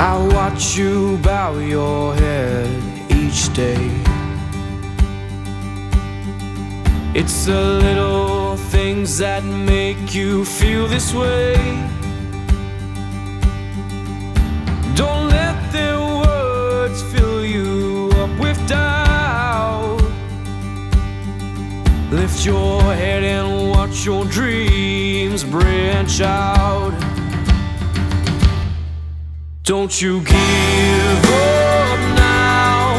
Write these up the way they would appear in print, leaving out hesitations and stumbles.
I watch you bow your head each day. It's the little things that make you feel this way. Don't let their words fill you up with doubt. Lift your head and watch your dreams branch out. Don't you give up now.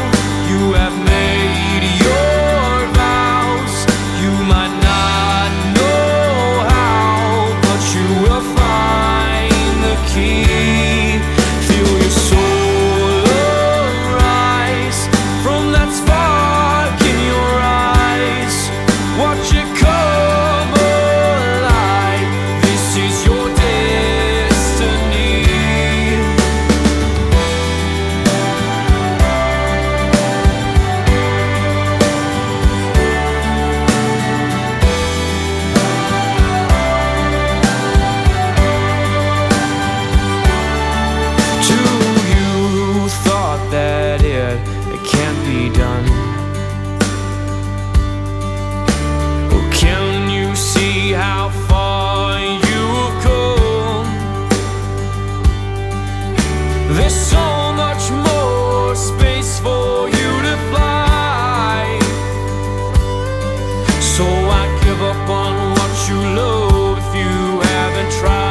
You have made your vows. You might not know how, but you will find the key. Feel your soul arise from that spark in your eyes. Watch it come alive. This is your destiny. Done. Or can you see how far you've come? There's so much more space for you to fly. So I give up on what you love if you haven't tried.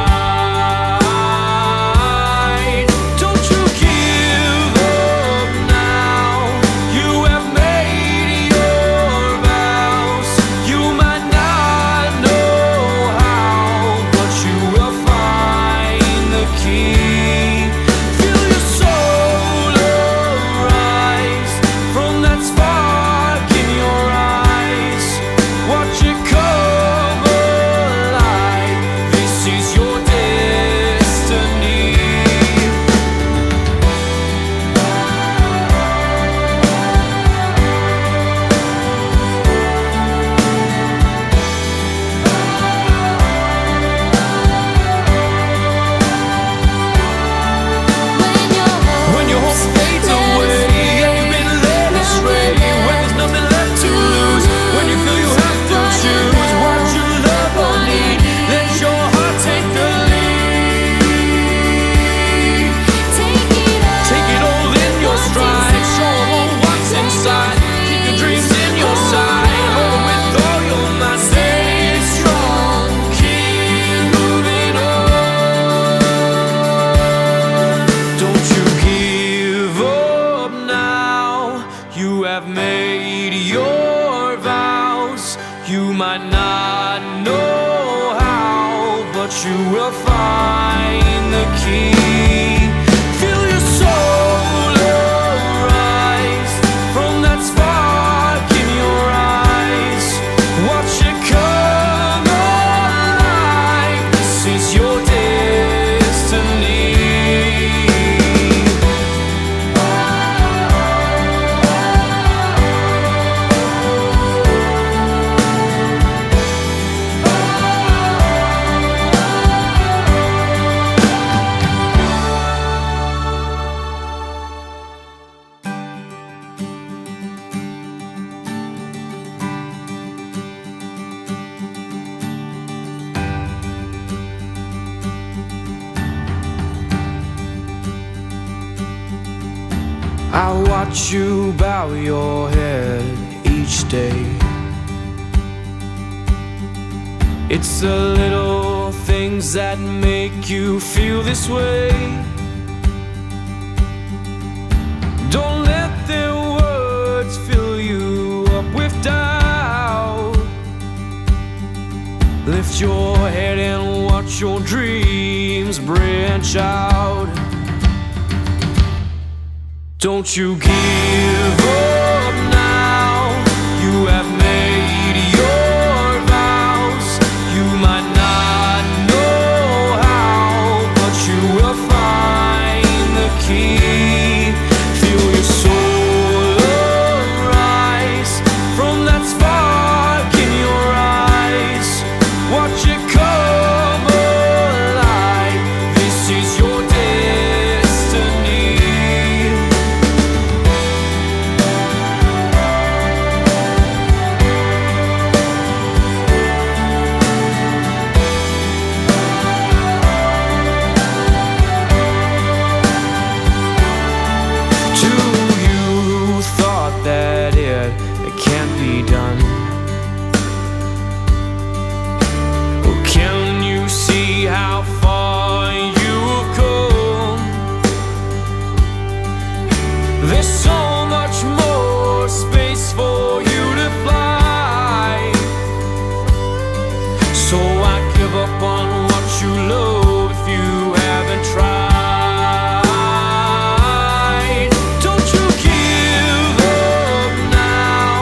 You have made your vows. You might not know how, but you will find the key. Feel your soul arise from that spark in your eyes. Watch it come alive. This is your destiny. I watch you bow your head each day. It's the little things that make you feel this way. Don't let their words fill you up with doubt. Lift your head and watch your dreams branch out. Don't you give up now. You have made your vows. You might not know how, but you will find the key. Feel your soul arise from that spark in your eyes. Watch it come alive. This is your destiny. There's so much more space for you to fly. So I give up on what you love if you haven't tried. Don't you give up now.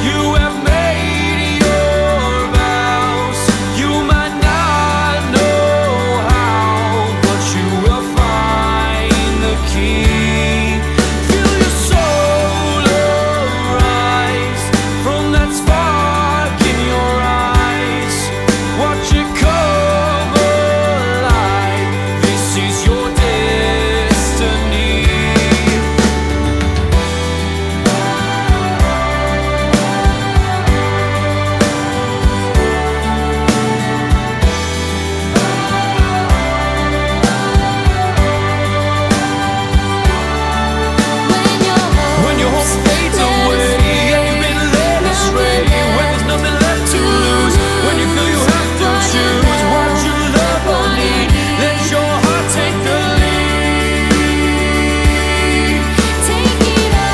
You have made your vows. You might not know how, but you will find the key. Feel your soul arise from that spark in your eyes. Watch it come alive. This is your destiny. When your hope fades away and you've been led astray, when there's nothing left to lose, when you feel you have to choose what you love or need, let your heart take the lead.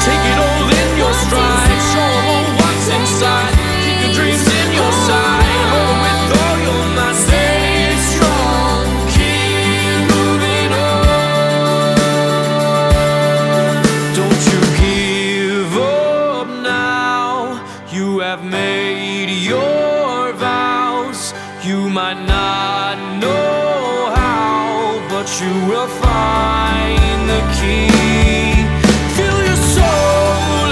Take it all in your stride, show 'em all what's inside. Keep your dreams in your sight, hold 'em with all your might. Stay strong, keep moving on. Don't you give up now. You have made your vows. You might not know how, but you will find the key. Feel your soul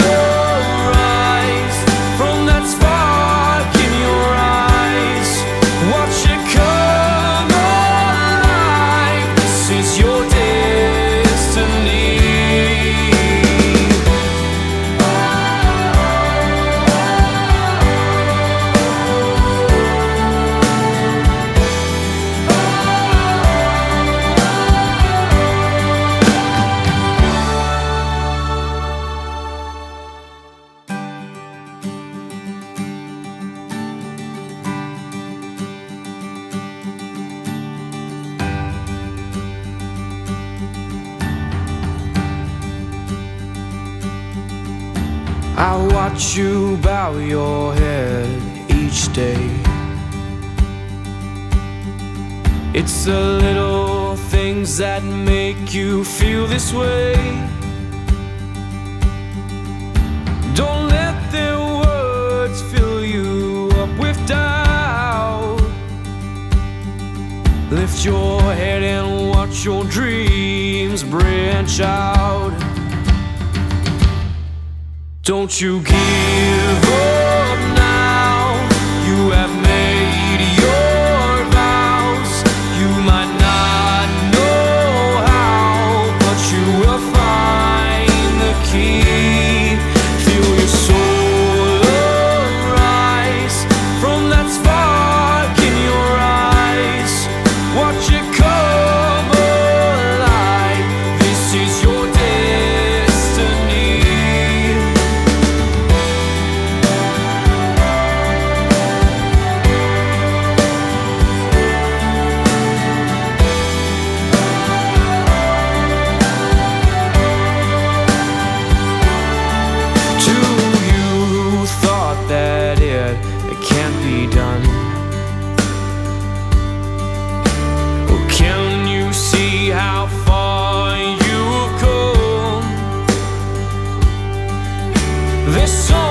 arise from that spark in your eyes. Watch it come alive. This is your destiny. I watch you bow your head each day. It's the little things that make you feel this way. Don't let their words fill you up with doubt. Lift your head and watch your dreams branch out. Don't you give up now. You have made your vows. You might not know how, but you will find the key. Feel your soul arise from that spark in your eyes. Watch it come alive. This is your destiny. There's so